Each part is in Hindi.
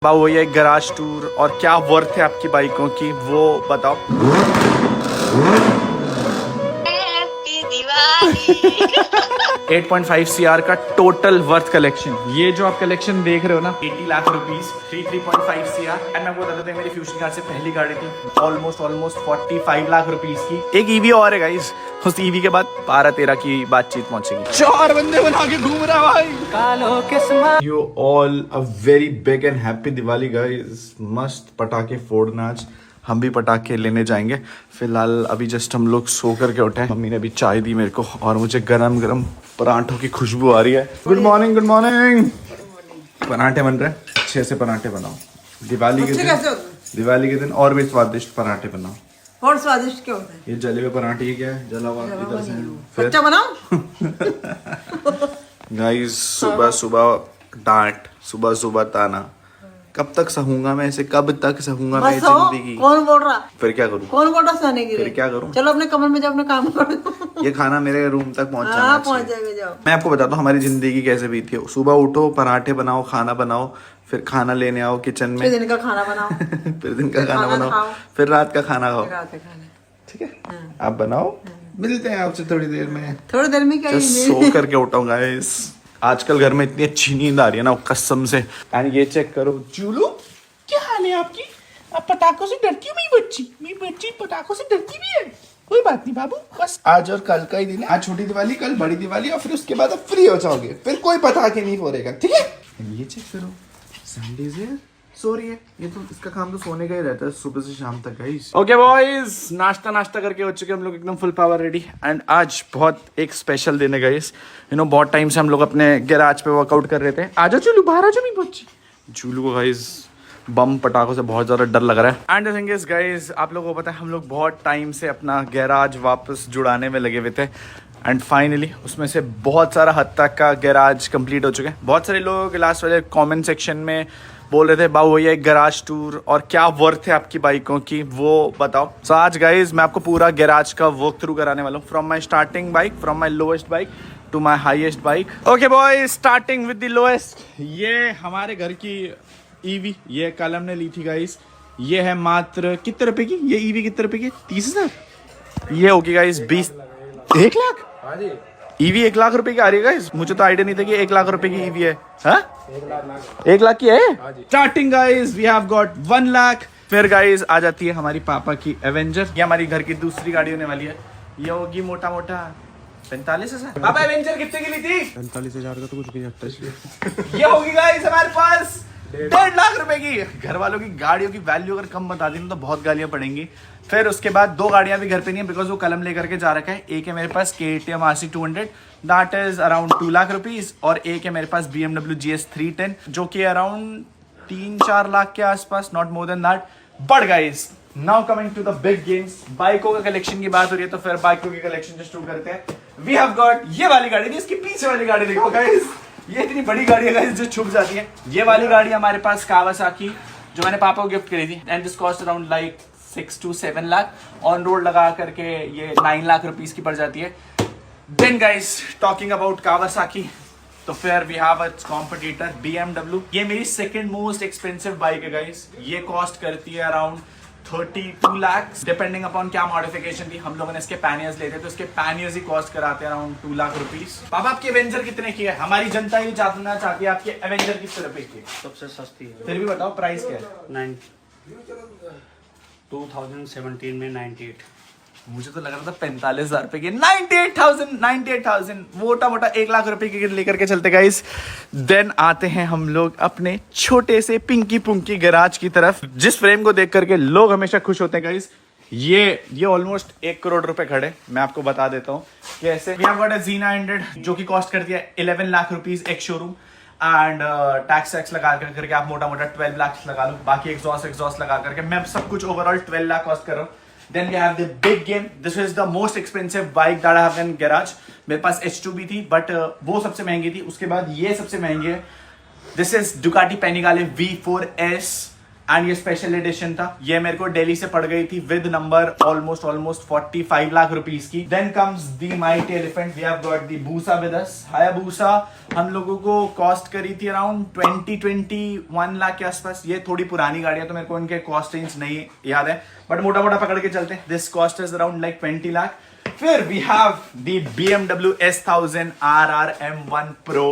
बाबू भैया एक गराज टूर और क्या वर्थ है आपकी बाइकों की वो बताओ। हैप्पी दिवाली 8.5 CR का टोटल वर्थ कलेक्शन। ये जो आप कलेक्शन देख रहे हो ना 80 लाख रुपीस 3.5 CR। एंड मैं आपको बता देता हूँ मेरी फ्यूशन कार से पहली गाड़ी थी ऑलमोस्ट 45 लाख रुपीस की। एक ईवी और है गाइस, उस ईवी के बाद 12-13 की बातचीत पहुंचेगी। 4 बंदे बना के घूम रहा भाई। कालो किस्मत। You all a very big and happy Diwali guys. मस्त पटाखे फोड़ना आज, हम भी पटाखे लेने जाएंगे। फिलहाल अभी जस्ट हम लोग सो करके उठे हैं। मम्मी ने अभी चाय दी मेरे को और मुझे गरम गरम पराठों की खुशबू आ रही है। Good morning good morning. पराठे बन रहे हैं, अच्छे से पराठे बनाओ दिवाली के दिन। दिवाली के दिन और भी स्वादिष्ट पराठे बनाओ। और स्वादिष्ट क्या होता है? ये जले हुए पराठे, ये क्या है? जला हुआ इधर से कच्चा बनाओ। गाइस सुबह सुबह डांट, सुबह सुबह ताना। कब तक सहूंगा मैं ऐसे, कब तक सहूंगा मैं जिंदगी। कौन बोल रहा? फिर क्या करूं? कौन बोल रहा सहने के लिए? फिर क्या करूं? चलो अपने कमरे में जाओ, अपना काम करो। ये खाना मेरे रूम तक पहुंच जाना हाँ, पहुंच चाहिए। जाएगा। जाओ। मैं आपको बताता हूँ हमारी जिंदगी कैसे बीती है। सुबह उठो, पराठे बनाओ, खाना बनाओ, फिर खाना लेने आओ किचन में, फिर दिन का खाना बनाओ। फिर दिन का खाना बनाओ, फिर रात का खाना खाओ। रात का खाना ठीक है, आप बनाओ, मिलते हैं आपसे थोड़ी देर में। थोड़ी देर में क्या ही सो करके उठाऊंगा गाइस। आजकल घर में इतनी अच्छी नींद आ रही है ना कसम से। एंड ये चेक करो चूलू, क्या हाल है आपकी? आप पटाखों से डरती हो मेरी बच्ची पटाखों से डरती भी है। कोई बात नहीं बाबू, बस आज और कल का ही दिन है। आज छोटी दिवाली, कल बड़ी दिवाली और फिर उसके बाद आप फ्री हो जाओगे, फिर कोई पटाखे नहीं फोड़ेगा। ठीक है, ये चेक करो संडे से सो रही है। ये तो इसका काम तो सोने का ही रहता है सुबह से शाम तक गाइस। ओके बॉयज, नाश्ता करके हो चुके हम लोग एकदम फुल पावर रेडी। एंड आज बहुत एक स्पेशल दिन है गाइस। यू नो बहुत टाइम से हम लोग अपने गैराज पे वर्कआउट कर रहे थे। आजा चूलू, बाहर आजा मेरी बच्ची। चूलू को गाइस बम पटाखों से बहुत ज़्यादा डर लग रहा है। And the thing is guys, आप लोगों को पता है हम लोग बहुत टाइम से अपना गैराज वापस जुड़ाने में लगे हुए थे। एंड फाइनली उसमें से बहुत सारा हद तक का गैराज कंप्लीट हो चुके हैं। बहुत सारे लोग लास्ट वाले कमेंट सेक्शन में बोल रहे थे बाबू भैया एक गैराज टूर और क्या वर्थ है आपकी बाइकों की वो बताओ। सो आज गाइज मैं आपको पूरा गैराज का वर्क थ्रू कराने वाला हूँ, from my starting bike, from my lowest bike to my highest bike. Okay boy, starting with the lowest. ये हमारे घर की ईवी, ये कल हमने ली थी गाइस। ये है मात्र कितने रुपए की? ये ईवी कितने रुपए की? 30,000। ये होगी गाइस 1 लाख। ईवी 1 लाख रुपए की आ रही है गाइस। मुझे तो आइडिया नहीं था कि 1 लाख रुपए की ईवी है। हाँ 1 लाख की है। Starting guys we have got 1 lakh. फिर गाइस आ जाती है हमारी पापा की एवेंजर। ये हमारी घर की दूसरी गाड़ी होने वाली है। ये होगी मोटा मोटा 45,000। पापा एवेंजर कितने की ली थी? 45,000 का तो कुछ नहीं हटता। ये होगी गाइस हमारे पास 1.5 लाख रुपए की। घर वालों की गाड़ियों की वैल्यू अगर कम बता दी तो बहुत गालियां पड़ेंगी। फिर उसके बाद 2 गाड़ियां भी घर पे नहीं है बिकॉज वो कलम लेकर के जा रखा है। एक है मेरे पास KTM RC 200 that is around 2 lakh rupees, और एक है मेरे पास BMW GS 310 जो कि अराउंड 3-4 लाख के आसपास, not more than that. But guys now coming to the big games. बाइकों का कलेक्शन की बात हो रही है तो फिर बाइकों की कलेक्शन शुरू करते हैं। वी हैव गॉट ये वाली गाड़ी, इसकी पीछे वाली गाड़ी देखो गाइस। ये इतनी बड़ी गाड़ी है गाइस जो छुप जाती है। ये वाली गाड़ी हमारे पास कावासाकी जो मैंने पापा को गिफ्ट करी थी। And this cost around like 6 to 7 lakh. On road लगा करके ये 9 लाख रुपीस की पड़ जाती है। Then guys talking about Kawasaki, तो फिर we have a competitor BMW। ये मेरी सेकंड मोस्ट एक्सपेंसिव बाइक है गाइस। ये कॉस्ट करती है अराउंड 32 लाख डिपेंडिंग अपॉन क्या मॉडिफिकेशन थी। हम लोगों ने इसके पैनियर्स लेते तो इसके पैनियर्स ही कॉस्ट कराते हैं अराउंड 2 लाख रुपीस। पापा आपकी एवेंजर कितने की है? हमारी जनता ये जानना चाहती है आपकी एवेंजर कितने रुपए की है? सबसे सस्ती है। फिर भी बताओ प्राइस क्या है? 2017 में 98। मुझे तो लग रहा था 45,000 रुपए की। 98,000 मोटा मोटा 1 लाख रुपए की लेकर के चलते गाइस। देन आते हैं हम लोग अपने छोटे से पिंकी पुंकी गैराज की तरफ, जिस फ्रेम को देख करके लोग हमेशा खुश होते हैं गाइस। ये ऑलमोस्ट 1 करोड़ रुपए खड़े। मैं आपको बता देता हूँ कैसे। We have got a Xena 100 जो की कॉस्ट करती है 11 लाख रुपीज एक शोरूम। एंड टैक्स लगा करके आप मोटा मोटा 12 लाख लगा लो। बाकी एग्जॉस्ट लगा करके मैं सब कुछ ओवरऑल 12 लाख कॉस्ट कर रहा हूँ। Then we have the big game. This is the most expensive bike that I have in garage. मेरे पास H2 भी थी बट वो सबसे महंगी थी। उसके बाद ये सबसे महंगी है। This is Ducati Panigale V4S and ये स्पेशल एडिशन था। ये मेरे को दिल्ली से पड़ गई थी with number almost 45 lakh rupees की। Then comes the mighty elephant, we have got the Busa with us. Hayabusa हम लोगों को कॉस्ट करी थी अराउंड 21 लाख के आसपास। ये थोड़ी पुरानी गाड़ी है तो मेरे को इनके कॉस्ट रेंज नहीं याद है, बट मोटा मोटा पकड़ के चलते हैं। This cost is around like 20 lakh. फिर we have the BMW S1000 RR M1 Pro,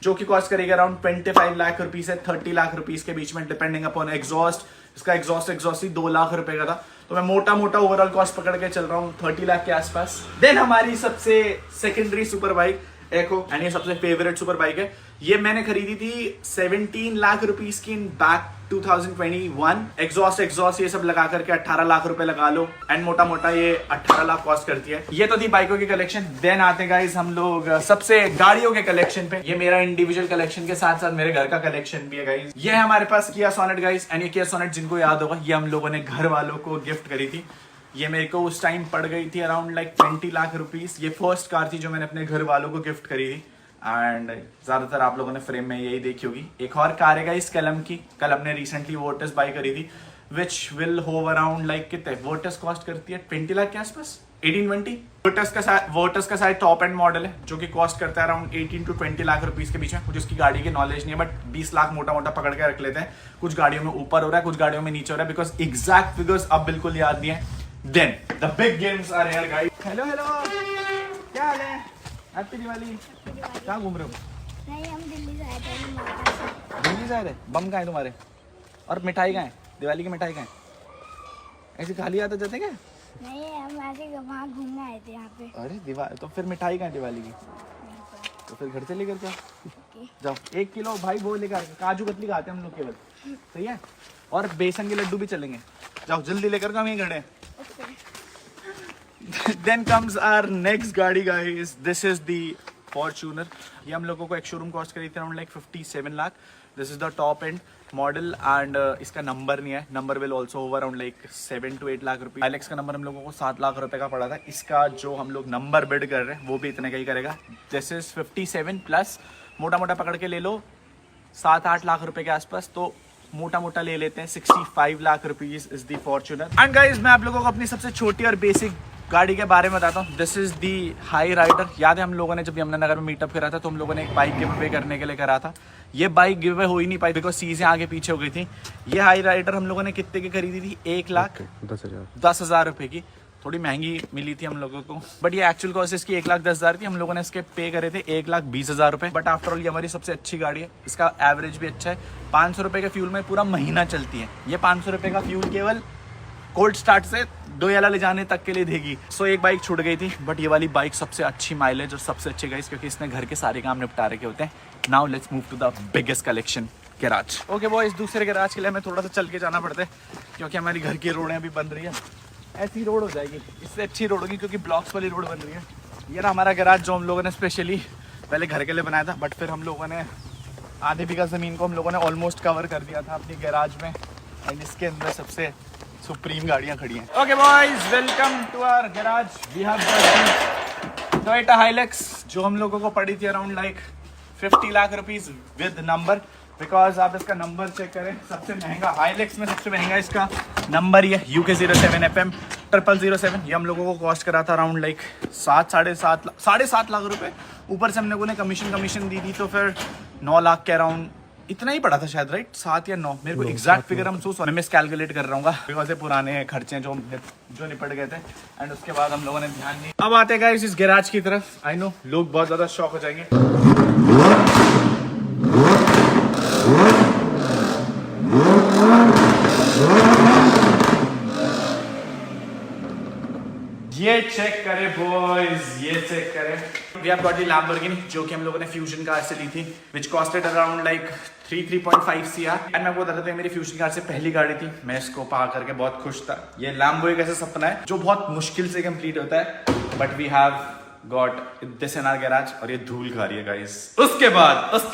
जो कि कॉस्ट करेगा अराउंड 25 लाख रुपीस है 30 लाख रुपीस के बीच में, डिपेंडिंग अपॉन एग्जॉस्ट। इसका एग्जॉस्ट ही 2 लाख रुपए का था, तो मैं मोटा मोटा ओवरऑल कॉस्ट पकड़ के चल रहा हूँ 30 लाख के आसपास। देन हमारी सबसे secondary super bike echo, and ये सबसे फेवरेट सुपर बाइक है। ये मैंने खरीदी थी 17 लाख रुपीस की इन बैक 2021। एग्जॉस्ट ये सब लगा करके 18 लाख रुपए लगा लो, एंड मोटा मोटा ये 18 लाख कॉस्ट करती है। ये तो थी बाइकों की कलेक्शन। देन आते गाइस हम लोग सबसे गाड़ियों के कलेक्शन पे। ये मेरा इंडिविजुअल कलेक्शन के साथ साथ मेरे घर का कलेक्शन भी है गाइस। ये है हमारे पास किया सोनेट गाइस, एंड ये किया सोनेट जिनको याद होगा ये हम लोगों ने घर वालों को गिफ्ट करी थी। ये मेरे को उस टाइम पड़ गई थी अराउंड लाइक 20 लाख रुपीस। ये फर्स्ट कार थी जो मैंने अपने घर वालों को गिफ्ट करी थी, एंड ज्यादातर आप लोगों ने फ्रेम में यही देखी होगी। एक और कार है गाइस कलम की, कलम ने रिसेंटली वोटस बाई करी थी, which will have around like कितने वोटस कॉस्ट करती है 20 लाख के आसपास, 18-20। वोटस का शायद टॉप एंड मॉडल है जो कि कॉस्ट करता है अराउंड 18 to 20 लाख रुपीस के बीच में। मुझे उसकी गाड़ी की नॉलेज नहीं है, बट 20 लाख मोटा मोटा पकड़ के रख लेते हैं। कुछ गाड़ियों में ऊपर हो रहा है, कुछ गाड़ियों में नीचे हो रहा है, बिकॉज एग्जैक्ट फिगर्स अब बिल्कुल याद नहीं है। Then the big games are here, guys. Hello, क्या हाल है? हैप्पी दिवाली। कहाँ घूम रहे हो? नहीं, हम दिल्ली से आए थे। दिल्ली से आए थे? बम कहाँ है तुम्हारे? और मिठाई कहाँ है? दिवाली की मिठाई कहाँ है? ऐसे खाली आते जाते क्या? नहीं, हम ऐसे वहाँ घूमने आए थे यहाँ पे। अरे दिवाली तो फिर मिठाई कहाँ है दिवाली की? तो फिर घर से लेकर के जाओ। 1 किलो भाई वो लेकर काजू कतली खाते हैं हम लोग केवल, सही है? और बेसन के लड्डू भी चलेंगे। जाओ जल्दी लेकर के, हम यहीं खड़े हैं। Then comes our next गाड़ी guys. This is the Fortuner. ये हम लोगों को एक शोरूम कॉस्ट करी थी around like 57 lakh. This is the top and model, and इसका नंबर नहीं है। Number will also over around like 7 to 8 lakh रुपए। आइलेक्स का नंबर हम लोगों को 7 लाख रुपए का पड़ा था। इसका जो हम लोग नंबर बिड कर रहे हैं वो भी इतने का ही करेगा। दिस इज 57 प्लस मोटा मोटा पकड़ के ले लो 7-8 लाख रुपए के आसपास, तो मोटा मोटा ले लेते हैं 65 lakh rupees is the Fortuner. And guys मैं आप लोगों को अपनी सबसे छोटी और बेसिक गाड़ी के बारे में बताता हूँ। This is the high rider. याद है हम लोगों ने जब यमुनानगर में मीटअप करा था तो हम लोगों ने एक बाइक गिव अवे करने के लिए करा था। ये बाइक गिव अवे हो ही नहीं पाई बिकॉज चीजें आगे पीछे हो गई थी। ये हाई राइडर हम लोगों ने कितने की खरीदी थी? 1,10,000 रुपए की। थोड़ी महंगी मिली थी हम लोगों को, बट ये एक्चुअल कॉस्ट इसकी 1,10,000 थी। हम लोगों ने इसके पे करे थे 1,20,000 रुपए। बट आफ्टर ऑल ये हमारी सबसे अच्छी गाड़ी है। इसका एवरेज भी अच्छा है। 500 रुपए के फ्यूल में पूरा महीना चलती है। ये 500 रुपए का फ्यूल केवल कोल्ड स्टार्ट से डोयाला ले जाने तक के लिए देगी। सो एक बाइक छूट गई थी, बट ये वाली बाइक सबसे अच्छी माइलेज और सबसे अच्छी गाइस, क्योंकि इसने घर के सारे काम निपटा रखे होते हैं। Now let's move to the biggest collection, garage. Okay boys, दूसरे गैराज के लिए हमें थोड़ा सा चल के जाना पड़ता है क्योंकि हमारी घर की रोडें अभी बन रही है। ऐसी रोड हो जाएगी, इससे अच्छी रोड होगी क्योंकि ब्लॉक्स वाली रोड बन रही है। ये ना हमारा गैराज जो हम लोगों ने स्पेशली पहले घर के लिए बनाया था, बट फिर हम लोगों ने आधे बीघा ज़मीन को हम लोगों ने ऑलमोस्ट कवर कर दिया था अपनी गैराज में, एंड इसके अंदर सबसे सुप्रीम गाड़ियाँ खड़ी हैं। Okay boys, welcome to our garage. We have Toyota Hilux जो हम लोगों को पड़ी थी around like 50 lakh rupees with number, because आप इसका नंबर चेक करें। सबसे महंगा हाइलक्स में सबसे महंगा इसका नंबर ही है UK07 FM 0007। ये हम लोगों को कॉस्ट करा था अराउंड लाइक 7.5 लाख रुपए। ऊपर से हम लोगों ने कमीशन दी थी, तो फिर 9 लाख के अराउंड इतना ही पड़ा था शायद, राइट? 7 या 9, मेरे को एग्जैक्ट फिगर हम मैं मिस कैलकुलेट कर रहा हूँ बिकॉज पुराने खर्चे जो निपट गए थे, एंड उसके बाद हम लोगों ने ध्यान नहीं। अब आते हैं इस गैराज की तरफ। आई नो लोग बहुत ज्यादा शॉक हो जाएंगे। ये चेक करें बॉयज, ये चेक करें। We have got the Lamborghini जो कि हम लोगों ने फ्यूजन कार से ली थी, which costed around like 3.5 CR। And मैं बोल रहा था मेरी फ्यूजन कार से पहली गाड़ी थी, मैं इसको पा करके बहुत खुश था। ये लैम्बो एक ऐसा सपना है जो बहुत मुश्किल से कंप्लीट होता है, but we have got this in our garage, और ये धूल खा रही है गाइस। उसके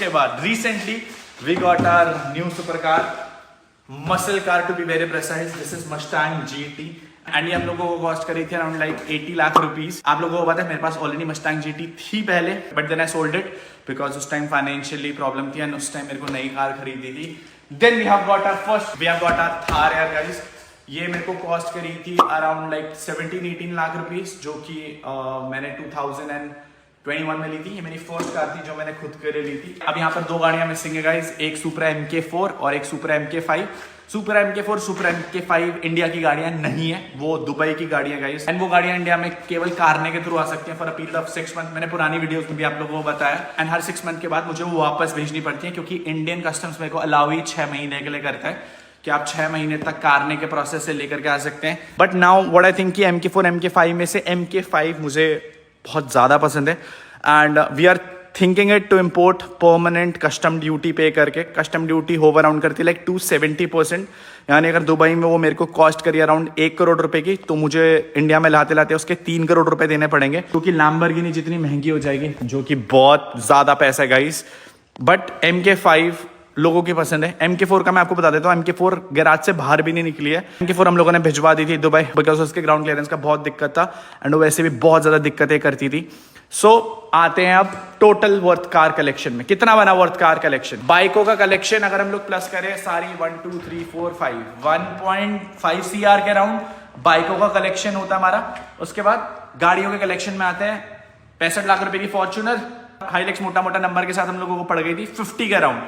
बाद recently we got our new super car, muscle car to be very precise. This is Mustang GT, and ये हम लोगों को कॉस्ट करी थी अराउंड लाइक 80 लाख रुपीज। आप लोगों को पता है मेरे पास ऑलरेडी मस्टैंग GT थी पहले, but then I sold it because उस टाइम फाइनेंशियली प्रॉब्लम थी, एंड उस टाइम मेरे को नई कार खरीदी थी। Then we have got our Thar यार गाइस। ये मेरे को कॉस्ट करी थी अराउंड लाइक 17-18 लाख रुपीस, जो कि मैंने 2021 में ली थी। ये मेरी फर्स्ट कार थी जो मैंने खुद के लिए ली थी। अब यहाँ पर दो गाड़ियां मिसिंग है गाइस, एक सुपरा MK4 और एक सुपरा MK5। सुपरा MK4 सुपरा MK5 इंडिया की गाड़ियां नहीं है, वो दुबई की गाड़ियां गाइस। एंड वो गाड़ियां इंडिया में केवल कारने के थ्रू आ सकती हैं for a period of 6 month. मैंने पुरानी वीडियोस में भी आप लोगों को बताया। एंड हर 6 मंथ के बाद मुझे वो वापस भेजनी पड़ती है, क्योंकि इंडियन कस्टम्स मेरे को अलाउ ही 6 महीने के लिए करता है कि आप 6 महीने तक कारने के प्रोसेस से लेकर के आ सकते हैं। But now what I think कि MK4 MK5 में से MK5 मुझे बहुत ज्यादा पसंद है। And we are thinking it to import permanent custom duty pay करके। कस्टम ड्यूटी होव अराउंड करती है लाइक 270%। यानी अगर दुबई में वो मेरे को कॉस्ट करी अराउंड 1 करोड़ रुपए की, तो मुझे इंडिया में लाते लाते उसके 3 करोड़ रुपए देने पड़ेंगे, क्योंकि लैम्बोर्गिनी जितनी महंगी हो जाएगी, जो कि बहुत ज्यादा पैसा है गाइस। बट MK5 लोगों की पसंद है। MK4 का मैं आपको बता देता हूँ, MK4 गैराज से बाहर भी नहीं निकली है। MK4 हम लोगों ने भिजवा दी थी दुबई, बिकॉज उसके ग्राउंड क्लियरेंस का बहुत दिक्कत था एंड वो वैसे भी बहुत ज्यादा दिक्कतें करती थी। सो आते हैं अब टोटल वर्थ कार कलेक्शन में। कितना बना वर्थ कार कलेक्शन? बाइकों का कलेक्शन अगर हम लोग प्लस करें सारी 1 2 3 4 5 1.5 CR के अराउंड बाइकों का कलेक्शन होता है हमारा। उसके बाद गाड़ियों के कलेक्शन में आते हैं 65 लाख रुपए की फॉर्च्यूनर हाइलेक्स, मोटा मोटा नंबर के साथ हम लोगों को पड़ गई थी 50 के अराउंड।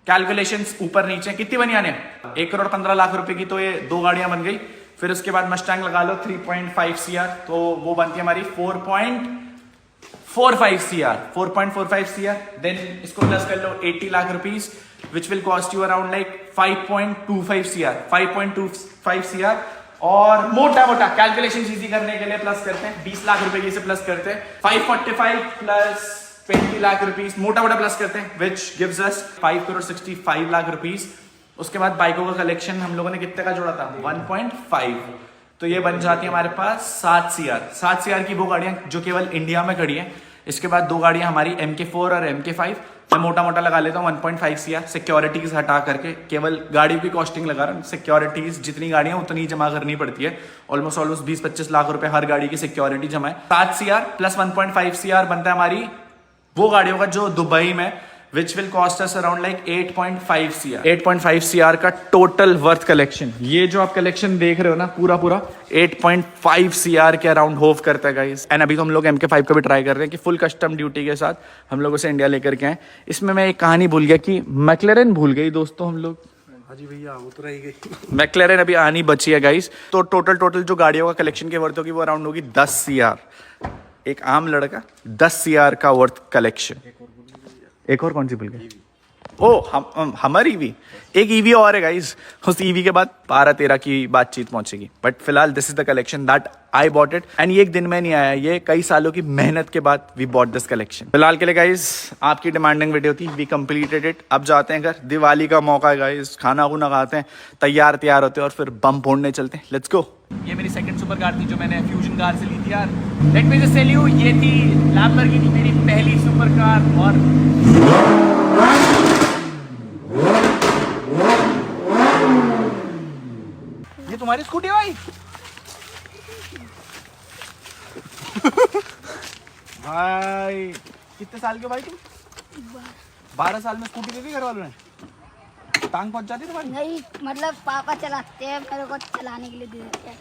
कैलकुलेशंस ऊपर नीचे कितनी बनी आने 1 करोड़ 15 लाख रुपए की, तो ये 2 गाड़ियां बन गई। फिर उसके बाद मस्टैंग लगा लो 3.5 CR, तो वो बनती है हमारी 4.45 CR 4.45 CR। देन इसको प्लस कर लो 80 lakh rupees, which will cost you around like 5.25 CR 5.25 CR। और मोटा मोटा कैलकुलेशन इजी करने के लिए प्लस करते हैं 20 लाख रुपए की, से प्लस करते हैं 545 प्लस 20 लाख रुपीज, मोटा मोटा प्लस करते हैं, which gives us 5 crore 65 lakh rupees. उसके बाद बाइकों का कलेक्शन हम लोगों ने कितने का जोड़ा था 1.5, तो ये बन जाती है हमारे पास 7 CR। 7 CR की वो गाड़ियां जो केवल इंडिया में खड़ी हैं। इसके बाद 2 गाड़ियां हमारी MK4 और MK5। मैं मोटा मोटा लगा लेता हूँ 1.5 CR। सिक्योरिटीज हटा करके केवल गाड़ी की कॉस्टिंग लगा रहा हूँ। सिक्योरिटीज जितनी गाड़ियां उतनी जमा करनी पड़ती है, ऑलमोस्ट 20-25 लाख रुपए हर गाड़ी की सिक्योरिटी जमा है। 7 CR प्लस 1.5 CR बनता है हमारी वो गाड़ियों का जो दुबई में, which will cost us around like 8.5 CR। 8.5 CR का टोटल वर्थ कलेक्शन, ये जो आप कलेक्शन देख रहे हो ना पूरा 8.5 CR के अराउंड होव करता है गाइस। एंड अभी तो हम लोग MK5 का भी ट्राई कर रहे हैं कि फुल कस्टम ड्यूटी के साथ हम लोग उसे इंडिया लेकर के आए। इसमें मैं एक कहानी भूल गया कि मैक्लेरन भूल गई दोस्तों हम लोग। हाजी भैया वो तो रह गई। मैक्लेरन अभी आनी बची है गाइस। तो टोटल जो गाड़ियों का कलेक्शन के वर्थ होगी वो अराउंड होगी 10 CR। एक आम लड़का 10 CR का वर्थ कलेक्शन। एक और कौन सी भूल गए? हमारी ईवी, एक ईवी और है गाइस। उस ईवी के बाद 12-13 की बातचीत पहुंचेगी। बट फिलहाल this is the collection that I bought it. And ये एक दिन में नहीं आया, ये कई सालों की मेहनत के बाद वी बॉट दिस कलेक्शन। फिलहाल के लिए गाइस आपकी डिमांडिंग वीडियो थी, वी कंप्लीटेड इट। अब जाते हैं घर, दिवाली का मौका है गाइस, खाना खुना खाते हैं, तैयार होते हैं और फिर बम फोड़ने चलते हैं। Let's go. ये मेरी सेकंड सुपर कार थी जो मैंने फ्यूजन कार से ली थी यार। Let me just tell you, ये थी लैम्बोर्गिनी मेरी पहली सुपर कार। और ये तुम्हारी स्कूटी है भाई? भाई कितने साल के भाई तुम? 12 साल में स्कूटी दे दी घर वालों ने? टांग पहुंच जाती तुम्हारी? नहीं, मतलब पापा चलाते हैं, मेरे को चलाने के लिए दे देते हैं।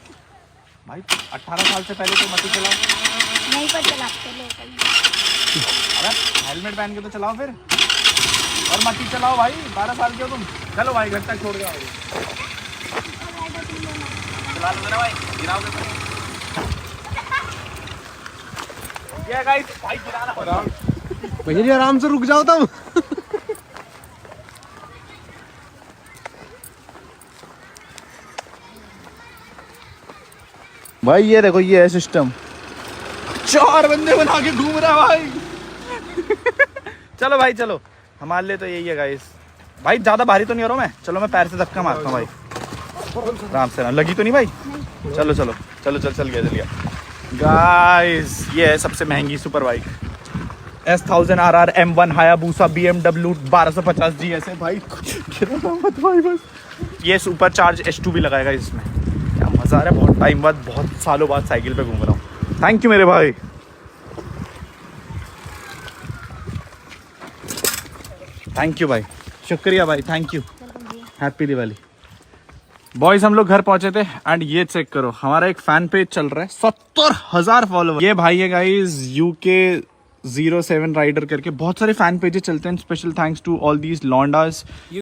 भाई 18 साल से पहले तो मत ही चलाओ। नहीं पर चलाते लोग। अरे हेलमेट पहन के तो चलाओ फिर, और मत ही चलाओ भाई। 12 साल के हो तुम। चलो भाई घर तक छोड़ गया चला लो ना भाई, गिराओगे तो ये गाइस भाई गिराना पड़ा। भैया जी आराम से रुक जाओ तुम। भाई ये देखो, ये है सिस्टम। 4 बंदे बना के घूम रहा भाई। चलो भाई चलो, हमारे लिए तो यही है गाइस। भाई ज्यादा भारी तो नहीं हो रहा मैं। चलो मैं पैर से धक्का मारता हूँ भाई, आराम से। लगी तो नहीं भाई? चलो चलो चलो चल गया गाइस। ये है सबसे महंगी super bike, S1000 RR M1 Hayabusa BMW 1250 GS है भाई। मत भाई बस। ये सुपर चार्ज S2 भी लगाएगा इसमें। क्या मजा आ रहा है, बहुत टाइम बाद, बहुत सालों बाद साइकिल पे घूम रहा हूँ। थैंक यू मेरे भाई। थैंक यू भाई, शुक्रिया भाई, thank you. Happy Diwali. Boys हम लोग घर पहुंचे थे एंड ये चेक करो हमारा एक फैन पेज चल रहा है 70,000 फॉलोवर। ये भाई है गाइस UK 07 राइडर करके बहुत सारे फैन पेजेस चलते हैं। Special thanks to all these लॉन्डास